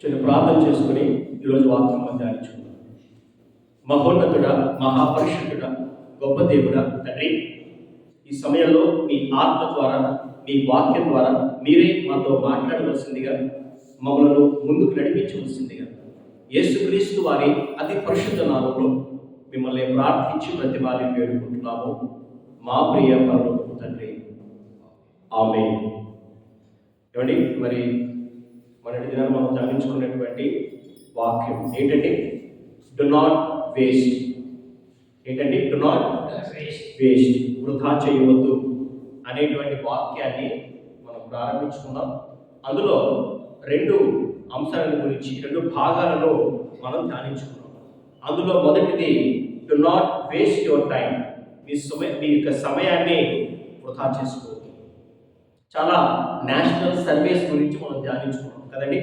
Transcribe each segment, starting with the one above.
చిన్న ప్రార్థన చేసుకుని ఈరోజు వాక్యం ధ్యానించుకుందాం. మహోన్నతుడ, మహాపరిశుద్ధుడ, గొప్ప దేవుడ తండ్రి, ఈ సమయంలో మీ ఆత్మ ద్వారా, మీ వాక్యం ద్వారా మీరే మాతో మాట్లాడవలసిందిగా, మమ్మల్ని ముందుకు నడిపించవలసిందిగా యేసుక్రీస్తు వారి అతి పరిశుద్ధ నామములో మిమ్మల్ని ప్రార్థించి ప్రతిమాలి వేడుకుంటున్నాము. మా ప్రియ పరలోకపు తండ్రి, ఆమేన్. ఏమండి, మరి మన దినాన్ని మనం ధ్యానించుకున్నటువంటి వాక్యం ఏంటంటే డు నాట్ వేస్ట్. ఏంటంటే డు నాట్ వేస్ట్, వృధా చేయవద్దు అనేటువంటి వాక్యాన్ని మనం ప్రారంభించుకుందాం. అందులో రెండు అంశాల గురించి, రెండు భాగాలలో మనం ధ్యానించుకున్నాం. అందులో మొదటిది do not waste your time. మీ యొక్క సమయాన్ని వృధా చేసుకోవద్దు. చాలా నేషనల్ సర్వేస్ గురించి మనం ధ్యానించుకున్నాం కదండి.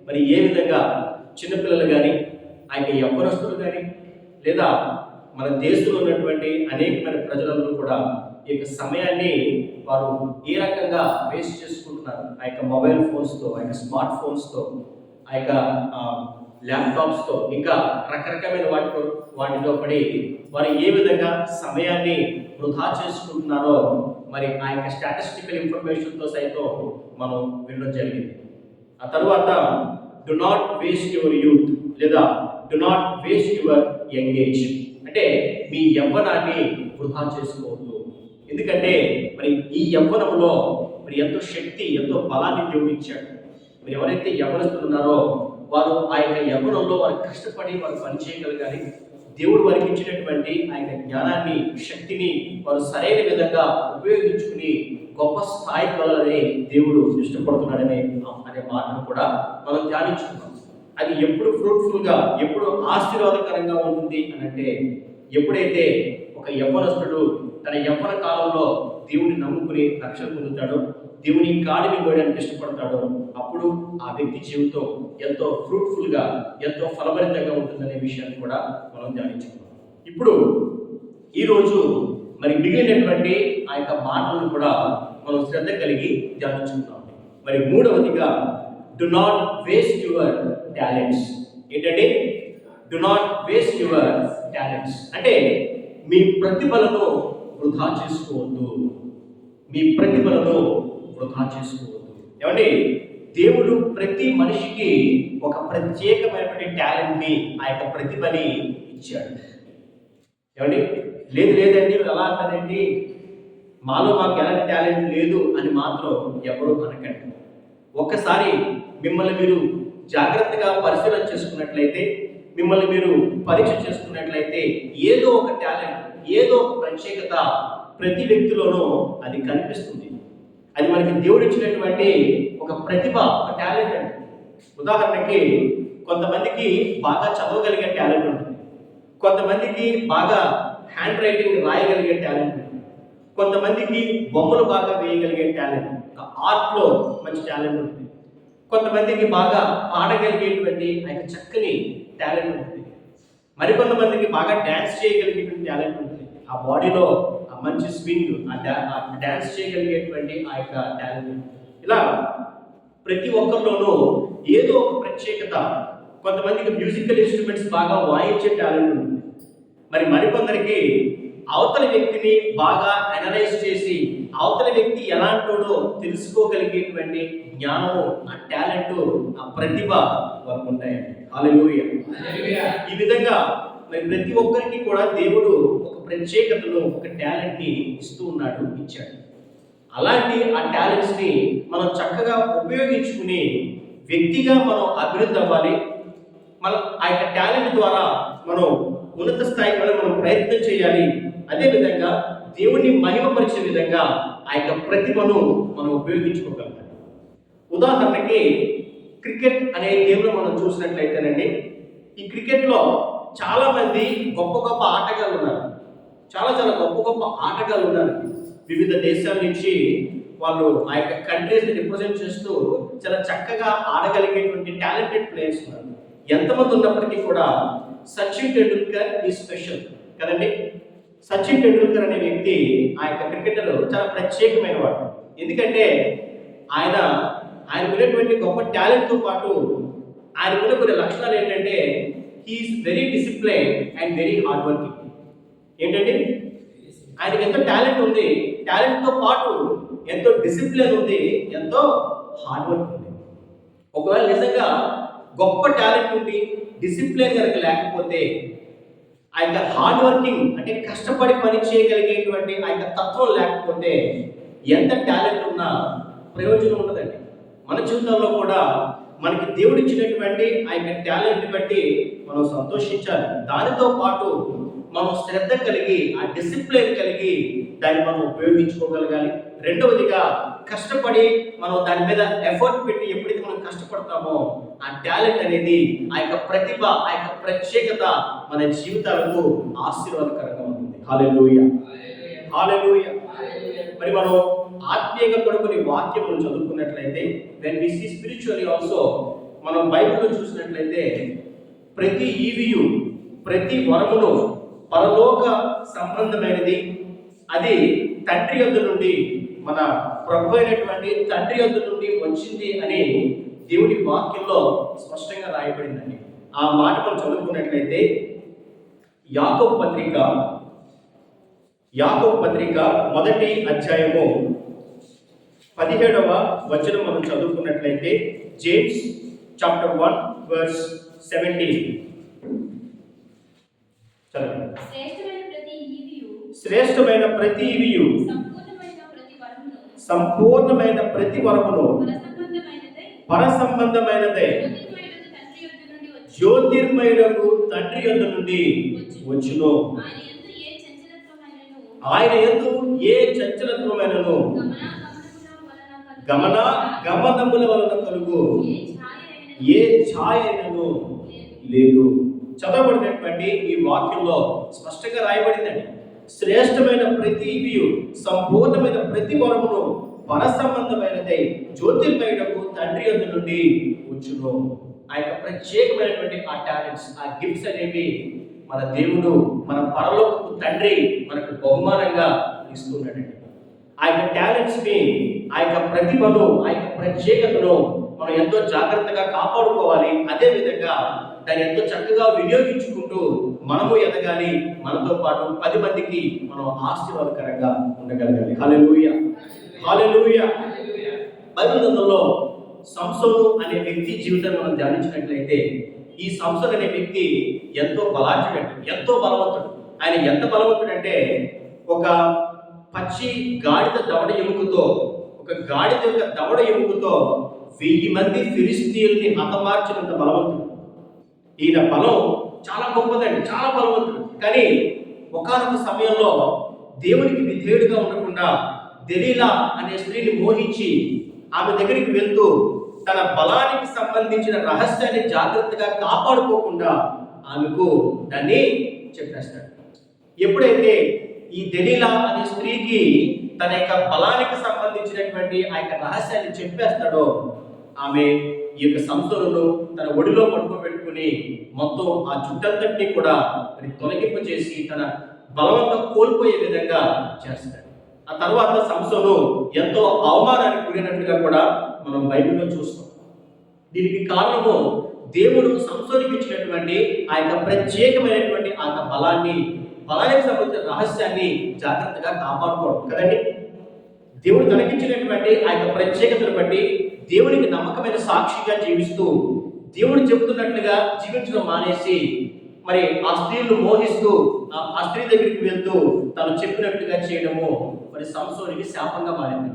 మరి ఏ విధంగా చిన్నపిల్లలు కానీ, ఆ యొక్క యవ్వనస్తులు కానీ, లేదా మన దేశంలో ఉన్నటువంటి అనేకమైన ప్రజలందరూ కూడా ఈ యొక్క సమయాన్ని వారు ఏ రకంగా వేస్ట్ చేసుకుంటున్నారు. ఆ యొక్క మొబైల్ ఫోన్స్తో, ఆ యొక్క స్మార్ట్ ఫోన్స్తో, ఆ యొక్క ల్యాప్టాప్స్తో, ఇంకా రకరకమైన వాటిలో పడి వారు ఏ విధంగా సమయాన్ని వృధా చేసుకుంటున్నారో మరి ఆ యొక్క స్టాటిస్టికల్ ఇన్ఫర్మేషన్తో సైతం మనం వినడం జరిగింది. ఆ తర్వాత do not waste your youth, లేదా do not waste your young age, అంటే మీ యవ్వనాన్ని వృధా చేసుకోవద్దు. ఎందుకంటే మరి ఈ యవ్వనంలో మరి ఎంతో శక్తి, ఎంతో బలాన్ని దేవుడు ఇచ్చాడు. మరి ఎవరైతే యవ్వనస్తులు ఉన్నారో వారు ఆ యొక్క యవ్వనంలో వారు కష్టపడి వారు పనిచేయగలగాలి. దేవుడు వారికి ఇచ్చినటువంటి ఆ యొక్క జ్ఞానాన్ని, శక్తిని వారు సరైన విధంగా ఉపయోగించుకుని గొప్ప స్థాయికి వెళ్ళాలని దేవుడు ఇష్టపడుతున్నాడనే మాటను కూడా మనం ధ్యానించుకున్నాం. అది ఎప్పుడు ఫ్రూట్ఫుల్గా, ఎప్పుడు ఆశీర్వాదకరంగా ఉంటుంది అని అంటే, ఎప్పుడైతే ఒక యవ్వనస్తుడు తన యవ్వన కాలంలో దేవుని నమ్ముకుని రక్షణ పొందుతాడో, దేవుని కాడిని పోయడానికి ఇష్టపడతాడో, అప్పుడు ఆ వ్యక్తి జీవితం ఎంతో ఫ్రూట్ఫుల్గా, ఎంతో ఫలభరితంగా ఉంటుందనే విషయాన్ని కూడా మనం ధ్యానించుకున్నాం. ఇప్పుడు ఈరోజు మరి మిగిలినటువంటి ఆ యొక్క మాటలను కూడా మనం శ్రద్ధ కలిగి ధ్యానించుకుంటాం. మరి మూడవదిగా do not waste your talents. ఏంటంటే do not waste your talents అంటే మీ ప్రతిభలను వృధా చేసుకోవద్దు. మీ ప్రతిభలను వృధా చేసుకోవద్దు. ఏమండి, దేవుడు ప్రతి మనిషికి ఒక ప్రత్యేకమైనటువంటి టాలెంట్ని, ఆ యొక్క ప్రతిభని ఇచ్చాడు. ఏమండి, లేదండి ఎలా అంటారండి, మాలో మాకు ఎలాంటి టాలెంట్ లేదు అని మాత్రం ఎవరూ అనకండి. ఒక్కసారి మిమ్మల్ని మీరు జాగ్రత్తగా పరిశీలన చేసుకున్నట్లయితే, మిమ్మల్ని మీరు పరీక్ష చేసుకున్నట్లయితే ఏదో ఒక టాలెంట్, ఏదో ఒక ప్రత్యేకత ప్రతి వ్యక్తిలోనూ అది కనిపిస్తుంది. అది మనకి దేవుడు ఇచ్చినటువంటి ఒక ప్రతిభ, ఒక టాలెంట్ అండి. ఉదాహరణకి కొంతమందికి బాగా చదవగలిగే టాలెంట్ ఉంటుంది, కొంతమందికి బాగా హ్యాండ్ రైటింగ్ రాయగలిగే టాలెంట్ ఉంటుంది, కొంతమందికి బొమ్మలు బాగా వేయగలిగే టాలెంట్, ఆర్ట్లో మంచి టాలెంట్ ఉంటుంది, కొంతమందికి బాగా పాడగలిగేటువంటి ఆయన చక్కని టాలెంట్ ఉంటుంది, మరికొంతమందికి బాగా డ్యాన్స్ చేయగలిగేటువంటి టాలెంట్ ఉంటుంది. ఆ బాడీలో ఆ మంచి స్వింగ్, ఆ డ్యాన్స్ చేయగలిగేటువంటి ఆ యొక్క టాలెంట్. ఇలా ప్రతి ఒక్కరిలోనూ ఏదో ఒక ప్రత్యేకత. కొంతమందికి మ్యూజికల్ ఇన్స్ట్రుమెంట్స్ బాగా వాయించే టాలెంట్ ఉంటుంది, మరికొందరికి అవతల వ్యక్తిని బాగా అనలైజ్ చేసి అవతల వ్యక్తి ఎలాంటోడో తెలుసుకోగలిగేటువంటి జ్ఞానము, ఆ టాలెంట్, ఆ ప్రతిభ వారికి ఉంటాయండి. హల్లెలూయా. ఈ విధంగా మరి ప్రతి ఒక్కరికి కూడా దేవుడు ఒక ప్రత్యేకతను, ఒక టాలెంట్ని ఇస్తూ ఉన్నాడు, ఇచ్చాడు. అలాంటి ఆ టాలెంట్స్ని మనం చక్కగా ఉపయోగించుకుని వ్యక్తిగా మనం అభివృద్ధి అవ్వాలి. మనం ఆ యొక్క టాలెంట్ ద్వారా మనం ఉన్నత స్థాయికి మనం ప్రయత్నం చేయాలి. అదేవిధంగా దేవుణ్ణి మహిమపరిచే విధంగా ఆ యొక్క ప్రతిభను మనం ఉపయోగించుకోగలగాలి. ఉదాహరణకి క్రికెట్ అనే గేమ్లో మనం చూసినట్లయితేనండి, ఈ క్రికెట్లో చాలామంది గొప్ప గొప్ప ఆటగాళ్ళు ఉన్నారు. చాలా గొప్ప ఆటగాళ్ళు ఉన్నారు. వివిధ దేశాల నుంచి వాళ్ళు ఆ యొక్క కంట్రీస్ని రిప్రజెంట్ చేస్తూ చాలా చక్కగా ఆడగలిగేటువంటి టాలెంటెడ్ ప్లేయర్స్ ఉన్నారు. ఎంతమంది ఉన్నప్పటికీ కూడా సచిన్ టెండూల్కర్ ఈ స్పెషల్ కదండి. సచిన్ టెండూల్కర్ అనే వ్యక్తి, ఆ యొక్క క్రికెటర్ చాలా ప్రత్యేకమైన వాడు. ఎందుకంటే ఆయన ఉన్నటువంటి గొప్ప టాలెంట్తో పాటు ఆయనకున్న కొన్ని లక్షణాలు ఏంటంటే he is very discipline and very hard working. ఏంటంటే ఆయనకి ఎంతో టాలెంట్ ఉంది, టాలెంట్తో పాటు ఎంతో డిసిప్లిన్ ఉంది, ఎంతో హార్డ్ వర్క్ ఉంది. ఒకవేళ నిజంగా గొప్ప టాలెంట్ ఉండి డిసిప్లిన్ కనుక లేకపోతే, ఆ యొక్క హార్డ్ వర్కింగ్ అంటే కష్టపడి పని చేయగలిగేటువంటి ఆ యొక్క తత్వం లేకపోతే ఎంత టాలెంట్ ఉన్నా ప్రయోజనం ఉండదండి. మన జీవితంలో కూడా మనకి దేవుడు ఇచ్చినటువంటి ఆ యొక్క టాలెంట్ బట్టి మనం సంతోషించాలి. దానితో పాటు మనం శ్రద్ధ కలిగి ఆ డిసిప్లిన్ కలిగి దాన్ని మనం ఉపయోగించుకోగలగాలి. రెండవదిగా కష్టపడి మనం దాని మీద ఎఫర్ట్ పెట్టి ఎప్పుడైతే మనం కష్టపడతామో ఆ టాలెంట్ అనేది, ఆ యొక్క ప్రతిభ, ఆ యొక్క ప్రత్యేకత మన జీవితాలకు ఆశీర్వాదకరంగా ఉంటుంది. హల్లెలూయా, హల్లెలూయా. మరి మనం ఆత్మీయంగా కూడా కొన్ని వాక్యములు చదువుకున్నట్లయితే, when we see spiritually also, మనం బైబిల్లో చూసినట్లయితే ప్రతి ఈవియు, ప్రతి వరమును పరలోక సంబంధమైనది, అది తండ్రి యొద్ద నుండి, మన ప్రభు అయినటువంటి తండ్రి యొద్ద నుండి వచ్చింది అని దేవుని వాక్యంలో స్పష్టంగా రాయబడిందండి. ఆ మాట మనం చదువుకున్నట్లయితే యాకోబు పత్రిక మొదటి అధ్యాయము 17వ వచనం మనం చదువుకున్నట్లయితే, జేమ్స్ చాప్టర్ 1 వర్స్ 17. శ్రేష్టమైన ప్రతి ఈవియు సంపూర్ణమైన ప్రతి వరమును పరసంబంధమైనదే జ్యోతిర్మయులకు తండ్రి యొద్ద నుండి వచ్చును. ఆయన యందు ఏ చంచలత్వమైనను గమనముల వలన కలుగు ఏ ఛాయ అయినను లేదు. చదవబడినటువంటి ఈ వాక్యంలో స్పష్టంగా రాయబడిందండి. శ్రేష్టమైన ప్రతి ఈవియు సంపూర్ణమైన ప్రతి వరమును పరసంబంధమైనదై జ్యోతిర్మయుడకు తండ్రి యొద్ద నుండి వచ్చును. ఆ యొక్క ప్రత్యేకమైనటువంటి ఆ టాలెంట్స్, ఆ గిఫ్ట్స్ అనేవి మన దేవుడు, మన పరలోకపు తండ్రి మనకు బహుమానంగా ఇస్తున్నాడండి. ఆ యొక్క టాలెంట్స్ని, ఆ యొక్క ప్రతిభను, ఆ యొక్క ప్రత్యేకతను మనం ఎంతో జాగ్రత్తగా కాపాడుకోవాలి. అదేవిధంగా దాన్ని ఎంతో చక్కగా వినియోగించుకుంటూ మనము ఎదగాలి. మనతో పాటు 10 మందికి మనం ఆశీర్వాదకరంగా ఉండగలగాలి. హల్లెలూయా, హల్లెలూయా. బైబిల్ గ్రంథంలో సంసోను అనే వ్యక్తి జీవితాన్ని మనం ధ్యానించినట్లయితే, ఈ సంసోను అనే వ్యక్తి ఎంతో బలాఢ్యుడు, ఎంతో బలవంతుడు. ఆయన ఎంత బలవంతుడు అంటే, ఒక పచ్చి గాడిద దవడ ఎముకతో, ఒక గాడిద యొక్క దవడ ఎముకతో 1000 మంది ఫిలిష్తీయుల్ని హతమార్చినంత బలవంతుడు. ఈయన బలం చాలా గొప్పదండి, చాలా బలవంతుడు. కానీ ఒకానొక సమయంలో దేవునికి విధేయుడిగా ఉండకుండా దెలీలా అనే స్త్రీని మోహించి ఆమె దగ్గరికి వెళ్తూ తన బలానికి సంబంధించిన రహస్యాన్ని జాగ్రత్తగా కాపాడుకోకుండా ఆమెకు దాన్ని చెప్పేస్తాడు. ఎప్పుడైతే ఈ దెలీలా అనే స్త్రీకి తన యొక్క బలానికి సంబంధించినటువంటి ఆ యొక్క రహస్యాన్ని చెప్పేస్తాడో, ఆమె ఈ యొక్క సంసోనును తన ఒడిలో పడుకోబెట్టుకుని మొత్తం ఆ చుట్టంతటిని కూడా తొలగింప చేసి తన బలవంతా కోల్పోయే విధంగా చేస్తాడు. ఆ తర్వాత సంసోను ఎంతో అవమానానికి గురైనట్లుగా కూడా మనం బైబిల్లో చూస్తాం. దీనికి కారణము దేవుడు సంసోనుకి ఇచ్చినటువంటి ఆ యొక్క ప్రత్యేకమైనటువంటి ఆ యొక్క బలానికి సంబంధించిన రహస్యాన్ని జాగ్రత్తగా కాపాడుకోవడం కదండి. దేవుడు తనకిచ్చినటువంటి ఆ యొక్క ప్రత్యేకతను బట్టి దేవునికి నమ్మకమైన సాక్షిగా జీవిస్తూ, దేవుడు చెబుతున్నట్లుగా జీవించడం మానేసి, మరి ఆ స్త్రీలను మోహిస్తూ ఆ స్త్రీ దగ్గరికి వెళ్తూ తను చెప్పినట్లుగా చేయడము మరి సంసోనుకి శాపంగా మారింది.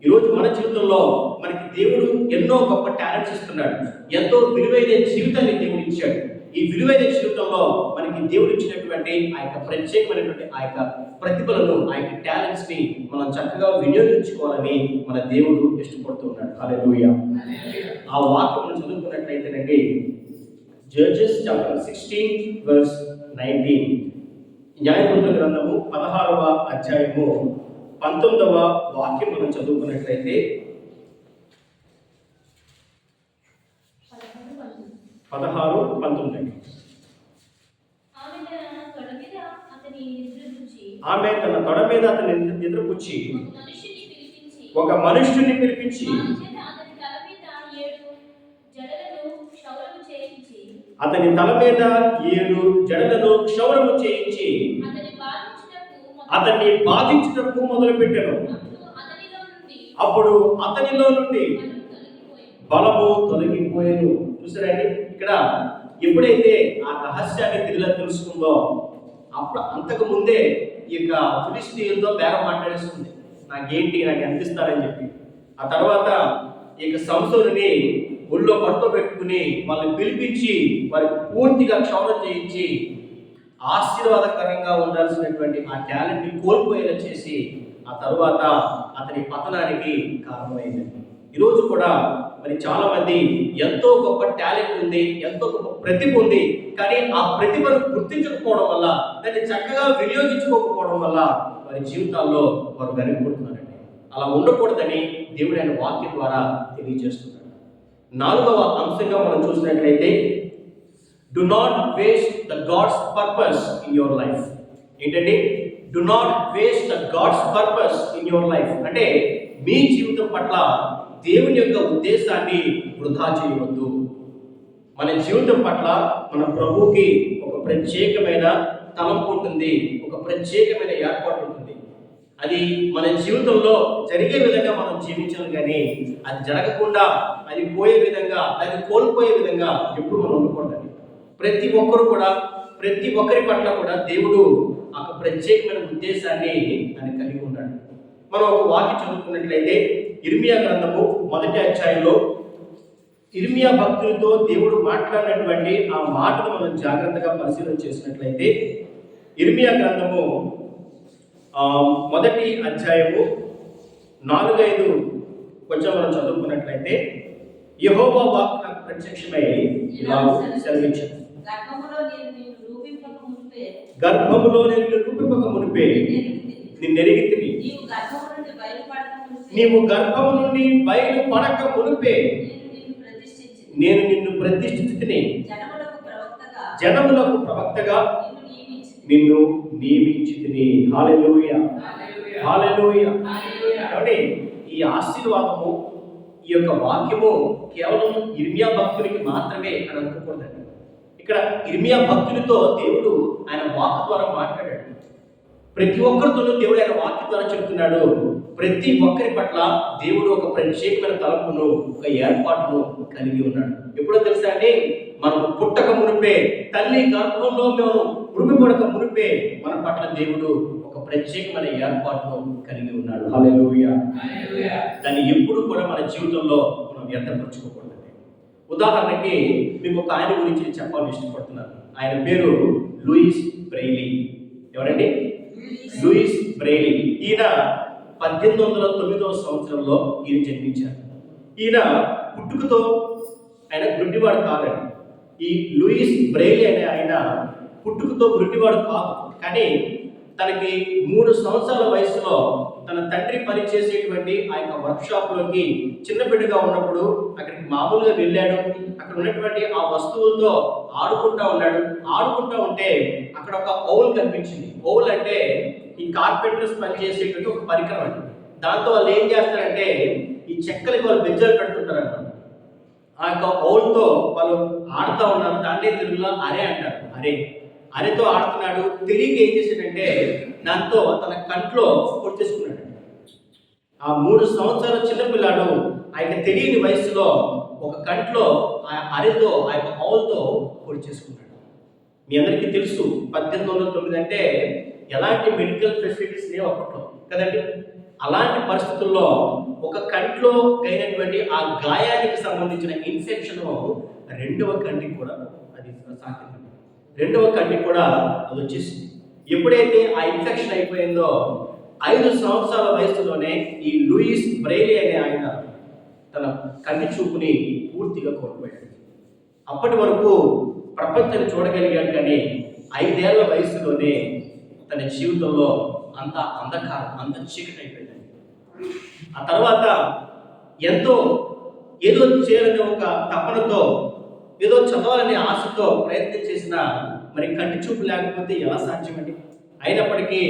ఈరోజు మన జీవితంలో మనకి దేవుడు ఎన్నో గొప్ప టాలెంట్స్ ఇస్తున్నాడు, ఎంతో విలువైన జీవితాన్ని దేవుడు ఇచ్చాడు. ఈ విలువైన జీవితంలో మనకి దేవుడు ఇచ్చినటువంటి ఆ యొక్క ప్రత్యేకమైనటువంటి ఆ యొక్క ప్రతిభలను, ఆ యొక్క టాలెంట్స్ ని మనం చక్కగా వినియోగించుకోవాలని మన దేవుడు ఇష్టపడుతున్నాడు. హల్లెలూయా. ఆ వాక్యం చదువుకున్నట్లయితేనండి, జడ్జెస్ చాప్టర్ 16 వర్స్ 19, న్యాయమంత్రుల గ్రంథము 16వ అధ్యాయము 19వ వాక్యం మనం చదువుకున్నట్లయితే 16-19. ఆమె తన తొడ మీద అతని నిద్రపుచ్చి ఒక మనుష్యుని పిలిపించి అతని తల మీద 7 జడలను క్షౌరము చేయించి అతన్ని బాధించుటకు మొదలుపెట్టెను. అప్పుడు అతనిలో నుండి బలము తొలగిపోయాను. చూసారండి, ఇక్కడ ఎప్పుడైతే ఆ రహస్యాన్ని తిరిగి తెలుసుకుందో అప్పుడు అంతకు ముందే ఈ యొక్క ఫిలిష్తీయులతో బేరం మాట్లాడేస్తుంది, నాకు అనిపిస్తారని చెప్పి. ఆ తర్వాత ఈ యొక్క సంసోనుని ఒళ్ళో పడుకోబెట్టుకుని వాళ్ళని పిలిపించి వారికి పూర్తిగా క్షౌరం చేయించి ఆశీర్వాదకరంగా ఉండాల్సినటువంటి ఆ టాలెంట్ని కోల్పోయేలా చేసి ఆ తర్వాత అతని పతనానికి కారణమైంది. ఈరోజు కూడా మరి చాలా మంది ఎంతో గొప్ప టాలెంట్ ఉంది, ఎంతో గొప్ప ప్రతిభ ఉంది, కానీ ఆ ప్రతిభను గుర్తించకపోవడం వల్ల, దాన్ని చక్కగా వినియోగించుకోకపోవడం వల్ల వారి జీవితాల్లో వారు వెనకబడుతున్నారండి. అలా ఉండకూడదని దేవుడు ఆయన వాక్యం ద్వారా తెలియజేస్తున్నాడు. 4వ అంశంగా మనం చూసినట్లయితే, do not waste the God's purpose in your life. ఏంటంటే, do not waste the God's purpose in your life అంటే మీ జీవితం పట్ల దేవుని యొక్క ఉద్దేశాన్ని వృధా చేయవద్దు. మన జీవితం పట్ల మన ప్రభువుకి ఒక ప్రత్యేకమైన తలంపు ఉంటుంది, ఒక ప్రత్యేకమైన ఏర్పాటు ఉంటుంది. అది మన జీవితంలో జరిగే విధంగా మనం జీవించాలి, కానీ అది జరగకుండా అది పోయే విధంగా, అది కోల్పోయే విధంగా ఎప్పుడు మనం ఉండకూడదండి. ప్రతి ఒక్కరి పట్ల కూడా దేవుడు ఒక ప్రత్యేకమైన ఉద్దేశాన్ని ఆయన కలిగి ఉన్నాడు. మనం ఒక వాక్యం చదువుకున్నట్లయితే ఇర్మియా గ్రంథము 1వ అధ్యాయంలో ఇర్మియా భక్తులతో దేవుడు మాట్లాడినటువంటి ఆ మాటను మనం జాగ్రత్తగా పరిశీలన చేసినట్లయితే, ఇర్మియా గ్రంథము 1వ అధ్యాయము 4-5 కొంచెం మనం చదువుకున్నట్లయితే, యెహోవా వాక్కు నాకు ప్రత్యక్షమై ఇలా సెలవిచ్చాడు, గర్భములో నేను రూపింపక మునిపే నిన్నెరిగితిని, నీవు గర్భము నుండి బయలుపడక మునిపే నేను నిన్ను ప్రతిష్ఠితిని, జనములకు ప్రవక్తగా నిన్ను నియమించితిని. హల్లెలూయా, హల్లెలూయా. కాబట్టి ఈ ఆశీర్వాదము, ఈ యొక్క వాక్యము కేవలం ఇర్మియా భక్తునికి మాత్రమే అని అనుకోకూడదండి. ఇక్కడ ఇర్మియా భక్తులతో దేవుడు ఆయన వాక్కు ద్వారా మాట్లాడాడు. ప్రతి ఒక్కరితోనూ దేవుడు ఆయన వాక్యం ద్వారా చెప్తున్నాడు. ప్రతి ఒక్కరి పట్ల దేవుడు ఒక ప్రత్యేకమైన తలంపును, ఒక ఏర్పాటును కలిగి ఉన్నాడు. ఎప్పుడో తెలుసా అండి, మనం పుట్టక మునిపే, తల్లి గర్భంలో మేము ఉరిమిపడక మునిపే మన పట్ల దేవుడు ఒక ప్రత్యేకమైన ఏర్పాటును కలిగి ఉన్నాడు. హల్లెలూయా. దాన్ని ఎప్పుడు కూడా మన జీవితంలో మనం వ్యర్థపరచుకోకూడదు. ఉదాహరణకి మీకు ఒక ఆయన గురించి చెప్పాలని ఇష్టపడుతున్నాను. ఆయన పేరు లూయిస్ బ్రెయిలీ. ఎవరండి? Louis Braille. ఈయన 1809వ సంవత్సరంలో ఈయన జన్మించారు. ఈయన పుట్టుకతో ఆయన గుడ్డివాడు కాదండి. ఈ లూయిస్ బ్రెయిలీ అనే ఆయన పుట్టుకతో గుడ్డివాడు కాదు, కానీ తనకి 3 సంవత్సరాల వయసులో తన తండ్రి పనిచేసేటువంటి ఆ యొక్క వర్క్షాప్లోకి చిన్న బిడ్డగా ఉన్నప్పుడు అక్కడికి మామూలుగా వెళ్ళాడు. అక్కడ ఉన్నటువంటి ఆ వస్తువులతో ఆడుకుంటా ఉంటే అక్కడ ఒక ఓల్ కనిపించింది. ఓల్ అంటే ఈ కార్పెంటర్స్ పనిచేసేటువంటి ఒక పరికరం అండి. దాంతో వాళ్ళు ఏం చేస్తారంటే ఈ చెక్కలకి వాళ్ళు బెజ్జలు పెడుతుంటారు అన్నమాట. ఆ యొక్క ఓల్తో వాళ్ళు ఆడుతూ ఉన్నారు. దాన్నే తెలుగులో అరే అంటారు. అరెతో ఆడుతున్నాడు. తెలియక ఏం చేశాడంటే దాంతో తన కంట్లో కొట్టేసుకున్నాడు. ఆ 3 సంవత్సరాల చిన్నపిల్లాడు ఆ యొక్క తెలియని వయసులో ఒక కంట్లో ఆ అరెతో, ఆ యొక్క ఔల్తో కొట్టేసుకున్నాడు. మీ అందరికీ తెలుసు 1809 అంటే ఎలాంటి మెడికల్ ఫెసిలిటీస్ లేవు అప్పట్లో కదండి. అలాంటి పరిస్థితుల్లో ఒక కంట్లో అయినటువంటి ఆ గాయానికి సంబంధించిన ఇన్ఫెక్షన్ 2వ కంటికి కూడా అది సాధ్యం. 2వ కంటికి కూడా అది వచ్చేసింది. ఎప్పుడైతే ఆ ఇన్ఫెక్షన్ అయిపోయిందో 5 సంవత్సరాల వయసులోనే ఈ లూయిస్ బ్రెయిలీ అనే ఆయన తన కంటి చూపుని పూర్తిగా కోల్పోయాడు. అప్పటి వరకు ప్రపంచాన్ని చూడగలిగాడు, కానీ 5 ఏళ్ల వయసులోనే తన జీవితంలో అంత అంధకారం, అంత చీకటి అయిపోయింది. ఆ తర్వాత ఏదో చేయాలనే ఒక తపనతో, ఏదో చదవాలనే ఆశతో ప్రయత్నం చేసినా మరి కంటి చూపు లేకపోతే ఎలా సాధ్యమండి? అయినప్పటికీ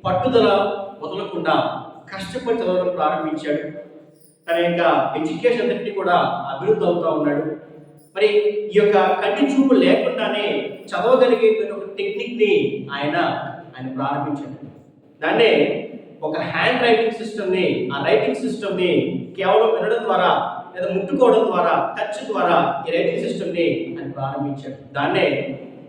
పట్టుదల వదలకుండా కష్టపడి చదవడం ప్రారంభించాడు. తన యొక్క ఎడ్యుకేషన్ అంతటి కూడా అభివృద్ధి అవుతూ ఉన్నాడు. మరి ఈ యొక్క కంటి చూపు లేకుండానే చదవగలిగే ఒక టెక్నిక్ని ఆయన ప్రారంభించాడు. దాన్నే ఒక హ్యాండ్ రైటింగ్ సిస్టమ్ని, ఆ రైటింగ్ సిస్టమ్ని కేవలం వినడం ద్వారా లేదా ముట్టుకోవడం ద్వారా, టచ్ ద్వారా ఈ రైటింగ్ సిస్టమ్ని ఆయన ప్రారంభించాడు. దాన్నే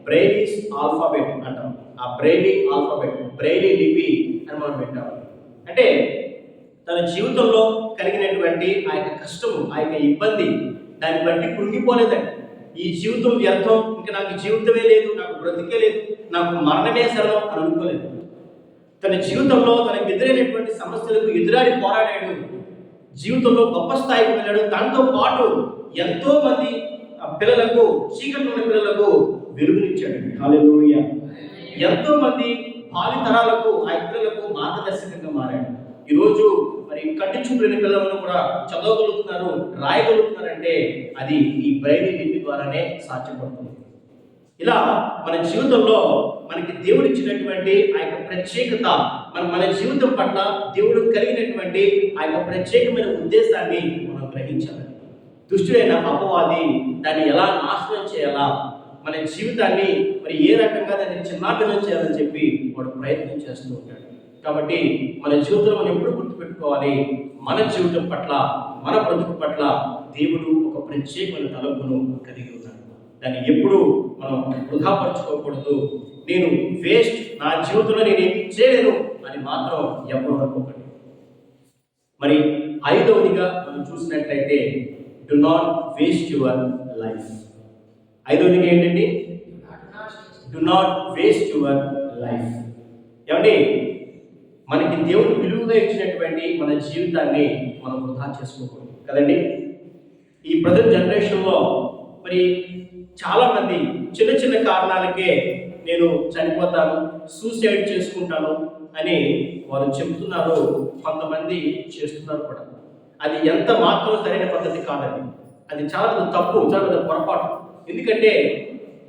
బ్రెయిలీస్ ఆల్ఫాబెట్ అంటాం. ఆ బ్రెయిలీ ఆల్ఫాబెట్, బ్రెయిలీ లిపి అని మనం పెట్టాం. అంటే తన జీవితంలో కలిగినటువంటి ఆ యొక్క కష్టము, ఆ యొక్క ఇబ్బంది, దాన్ని బట్టి కృంగిపోలేదండి. ఈ జీవితం వ్యర్థం, ఇంకా నాకు జీవితమే లేదు, నాకు బ్రతికే లేదు, నాకు మరణమే శరణం అని అనుకోలేదు. తన జీవితంలో తనకు ఎదురైనటువంటి సమస్యలకు ఎదురాడి పోరాడాడు. జీవితంలో గొప్ప స్థాయికి వెళ్ళాడు. దాంతో పాటు ఎంతో మంది పిల్లలకు, చీకటి ఉన్న పిల్లలకు వెలుగునిచ్చాడు. హల్లెలూయా. ఎంతో మంది భావితరాలకు ఆ పిల్లలకు మార్గదర్శకంగా మారాడు. ఈరోజు మరి కంటి చూపులేని పిల్లలను కూడా చదవగలుగుతున్నారు, రాయగలుగుతున్నారంటే అది ఈ బ్రెయిలీ లిపి ద్వారానే సాధ్యపడుతుంది. ఇలా మన జీవితంలో మనకి దేవుడు ఇచ్చినటువంటి ఆ యొక్క ప్రత్యేకత, మన జీవితం పట్ల దేవుడు కలిగినటువంటి ఆ యొక్క ప్రత్యేకమైన ఉద్దేశాన్ని మనం గ్రహించాలి. దుష్టుడైన అపవాది దాన్ని ఎలా నాశనం చేయాలా, మన జీవితాన్ని మరి ఏ రకంగా దాన్ని చిన్నాభిన్నం చేయాలని చెప్పి వాడు ప్రయత్నం చేస్తూ ఉంటాడు. కాబట్టి మన జీవితంలో మనం ఎప్పుడు గుర్తుపెట్టుకోవాలి, మన జీవితం పట్ల, మన బ్రతుకు పట్ల దేవుడు ఒక ప్రత్యేకమైన తలంపును కలిగి ఉన్నాడు. దాన్ని ఎప్పుడు మనం వృధాపరచుకోకూడదు. నేను వేస్ట్, నా జీవితంలో నేను ఏమి చేయలేను అని మాత్రం ఎప్పుడు అనుకోకండి. మరి ఐదవదిగా మనం చూసినట్లయితే do not waste your life. ఐదవదిగా ఏంటండి? Do not waste your life. ఏమండి, మనకి దేవుడు విలువగా ఇచ్చినటువంటి మన జీవితాన్ని మనం వృధా చేసుకోకూడదు కదండి. ఈ ప్రజెంట్ జనరేషన్లో మరి చాలామంది చిన్న చిన్న కారణాలకే నేను చనిపోతాను, సూసైడ్ చేసుకుంటాను అని వారు చెబుతున్నారు. కొంతమంది చేస్తున్నారు కూడా. అది ఎంత మాత్రం సరైన పద్ధతి కాదండి. అది చాలా తప్పు, చాలా పెద్ద పొరపాటు. ఎందుకంటే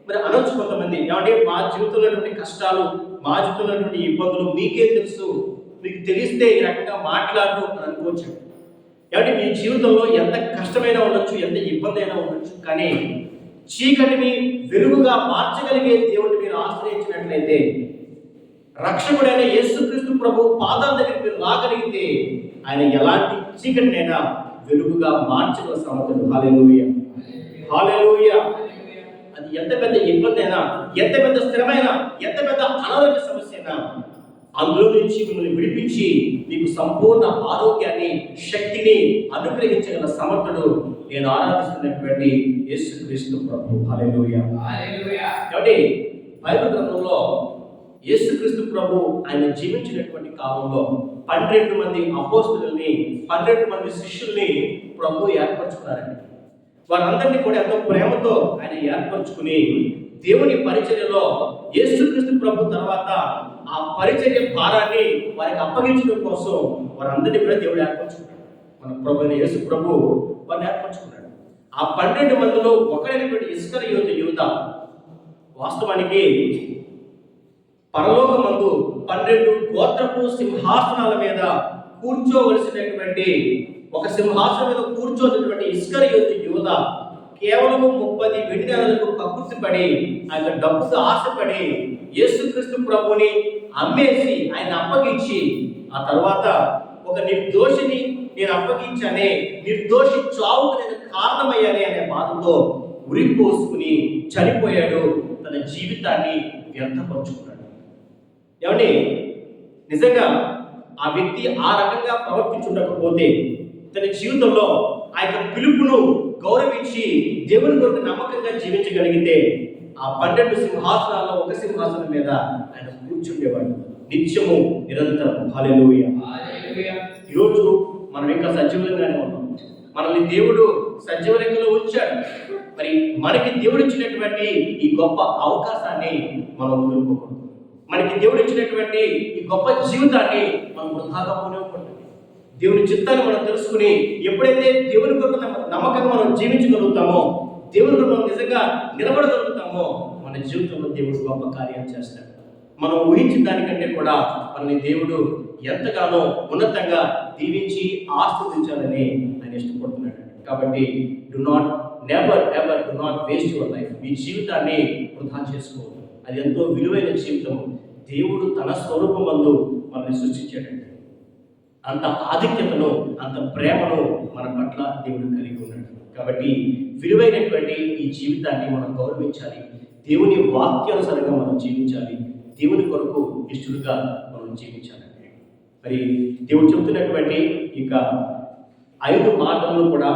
మరి అనొచ్చు కొంతమంది, ఏమంటే మా జీవితంలో ఉన్నటువంటి కష్టాలు, మా జీవితంలో ఉన్నటువంటి ఇబ్బందులు మీకేం తెలుసు, మీకు తెలిస్తే ఈ రకంగా మాట్లాడరు అని అనుకోవచ్చు. ఏమంటే మీ జీవితంలో ఎంత కష్టమైనా ఉండొచ్చు, ఎంత ఇబ్బంది అయినా ఉండొచ్చు, కానీ చీకటిని వెలుగుగా మార్చగలిగే దేవుడిని మీరు ఆశ్రయించినట్లయితే, రక్షకుడైన యేసుక్రీస్తు ప్రభు పాదాల దగ్గరికి మీరు రాగలిగితే ఆయన ఎలాంటి చీకటినైనా వెలుగుగా మార్చగల సమర్థుడు. హల్లెలూయా, హల్లెలూయా. అది ఎంత పెద్ద ఇబ్బంది అయినా, ఎంత పెద్ద స్థిరమైన, ఎంత పెద్ద అనారోగ్య సమస్య అయినా అందులో నుంచి మిమ్మల్ని విడిపించి మీకు సంపూర్ణ ఆరోగ్యాన్ని, శక్తిని అనుగ్రహించగల సమర్థుడు నేను ఆరాధిస్తున్నటువంటి యేసుక్రీస్తు ప్రభు. హల్లెలూయా, హల్లెలూయా. కాబట్టి బైబిల్ గ్రంథంలో యేసుక్రీస్తు ప్రభు ఆయన జీవించినటువంటి కాలంలో 12 మంది అపోస్తలుల్ని, 12 మంది శిష్యుల్ని ప్రభు ఏర్పరచుకున్నారండి. వారందరినీ కూడా ఎంతో ప్రేమతో ఆయన ఏర్పరచుకుని దేవుని పరిచర్యలో యేసుక్రీస్తు ప్రభు తర్వాత ఆ పరిచర్య భారాన్ని వారికి అప్పగించడం కోసం వారందరినీ కూడా దేవుడు ఏర్పరచుకున్నాడు. మన ప్రభు అయిన యేసు ప్రభు వారిని ఏర్పరచుకున్నాడు. ఆ 12 మందిలో ఒకరైనటువంటి ఇస్కరియోతు యూదా వాస్తవానికి పరలోకమందు 12 గోత్రపు సింహాసనాల మీద కూర్చోవలసినటువంటి, ఒక సింహాసనం మీద కూర్చోనటువంటి ఇస్కరియోతు యూదా కేవలము 30 వెండి నాణాలకు కక్కుర్తిపడి, ఆయన డబ్బుకు ఆశపడి యేసుక్రీస్తు ప్రభుని అమ్మేసి ఆయన అప్పగించి, ఆ తర్వాత ఒక నిర్దోషిని నేను అప్పగించానే, నిర్దోషి చావుకు నేను కారణమయ్యానే అనే బాధతో ఉరిపోసుకుని చనిపోయాడు. తన జీవితాన్ని వ్యర్థపరుచుకున్నాడు. ఏమండి, నిజంగా ఆ వ్యక్తి ఆ రకంగా ప్రవర్తించుండకపోతే, తన జీవితంలో ఆ యొక్క పిలుపును గౌరవించి దేవుని కొరకు నమ్మకంగా జీవించగలిగితే ఆ 12 సింహాసనాల్లో ఒక సింహాసనం మీద ఆయన కూర్చుండేవాడు నిత్యము, నిరంతరం. హల్లెలూయా, హల్లెలూయా. ఈరోజు మనం ఇంకా సజీవంగానే ఉన్నాం. మనల్ని దేవుడు సజీవ లెక్కలో ఉంచాడు. మరి మనకి దేవుడు ఇచ్చినటువంటి ఈ గొప్ప అవకాశాన్ని మనం వదులుకోకూడదు. మనకి దేవుడు ఇచ్చినటువంటి ఈ గొప్ప జీవితాన్ని మనం వృధాగా పోనివ్వకూడదు. దేవుని చిత్తాన్ని మనం తెలుసుకుని ఎప్పుడైతే దేవుని కొరకు నమ్మకంగా మనం జీవించగలుగుతామో, దేవుని కొరకు మనం నిజంగా నిలబడగలుగుతామో, మన జీవితంలో దేవుడు గొప్ప కార్యాలు చేస్తాడు. మనం ఊహించిన దానికంటే కూడా మనల్ని దేవుడు ఎంతగానో ఉన్నతంగా దీవించి ఆస్వాదించాలని ఆయన ఇష్టపడుతున్నాడు. కాబట్టి do not never ever do not waste your life. మీ జీవితాన్ని వృధా చేసుకోవద్దు. అది ఎంతో విలువైన జీవితం. దేవుడు తన స్వరూపమందు మనల్ని సృష్టించాడండి. అంత ఆధిక్యతను, అంత ప్రేమను మన పట్ల దేవుడు కలిగి ఉన్నాడు. కాబట్టి విలువైనటువంటి ఈ జీవితాన్ని మనం గౌరవించాలి. దేవుని వాక్యానుసారంగా మనం జీవించాలి. దేవుని కొరకు ఇష్టలుగా మనం జీవించాలి. మరి దేవుడు చెబుతున్నటువంటి ఇక 5 మాటలను కూడా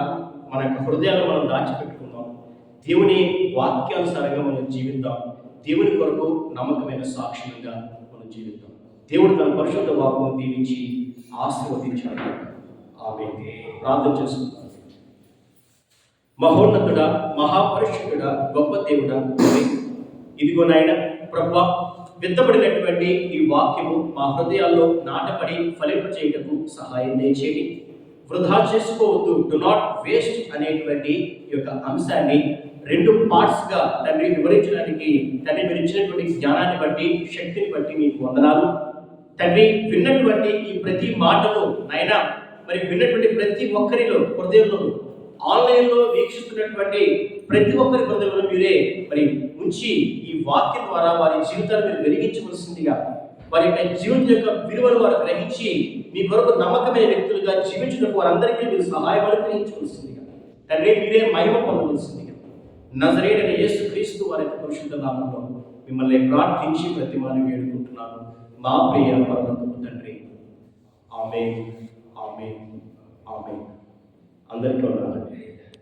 మన యొక్క హృదయాల్లో మనం దాచిపెట్టుకుందాం. దేవుని వాక్యానుసారంగా మనం జీవిద్దాం. దేవుని కొరకు నమ్మకమైన సాక్షులుగా మనం జీవిద్దాం. దేవుడు తన పరిశుద్ధ వాక్కును దీవించి ఆశీర్వదించాడు. ఆమేన్. ప్రార్థన చేసుకుందాం. మహోన్నతుడా, మహాపరిశుద్ధుడా, గొప్ప దేవుడా, ఇదిగో నాయన ప్రభువా, విత్తబడినటువంటి ఈ వాక్యము మా హృదయాల్లో నాటపడి ఫలింపచేయుటకు సహాయం దయచేయండి. వృధా చేసుకోవద్దు, డు నాట్ వేస్ట్ అనేటువంటి ఈ యొక్క అంశాన్ని 2 పార్ట్స్గా తండ్రి వివరించడానికి తండ్రి మీరు ఇచ్చినటువంటి జ్ఞానాన్ని బట్టి, శక్తిని బట్టి మీకు వందనాలు తండ్రి. విన్నటువంటి ఈ ప్రతి మాటను నాయన మరి విన్నటువంటి ప్రతి ఒక్కరిలో హృదయంలో, ఆన్లైన్లో వీక్షిస్తున్నటువంటి ప్రతి ఒక్కరి హృదయంలో మీరే మరి ఉంచి ఈ వాక్యం ద్వారా వారి జీవితాన్ని మీరు వెలిగించవలసిందిగా, వారి యొక్క జీవితం యొక్క విలువను వారు గ్రహించి మీ కొరకు నమ్మకమైన వ్యక్తులుగా జీవించడానికి వారందరికీ మీరు సహాయం అనుగ్రహించవలసిందిగా తండ్రి, మీరే మహిమ పొందవలసిందిగా నజరేయుడైన యేసుక్రీస్తు వారి యొక్క పరిశుద్ధ నామములో మిమ్మల్ని ప్రార్థించి ప్రతిమాని వేడుకుంటున్నాను మా ప్రియ పరలోకపు తండ్రి. ఆమేన్, ఆమేన్, ఆమేన్. అందరికీ వందనాలు.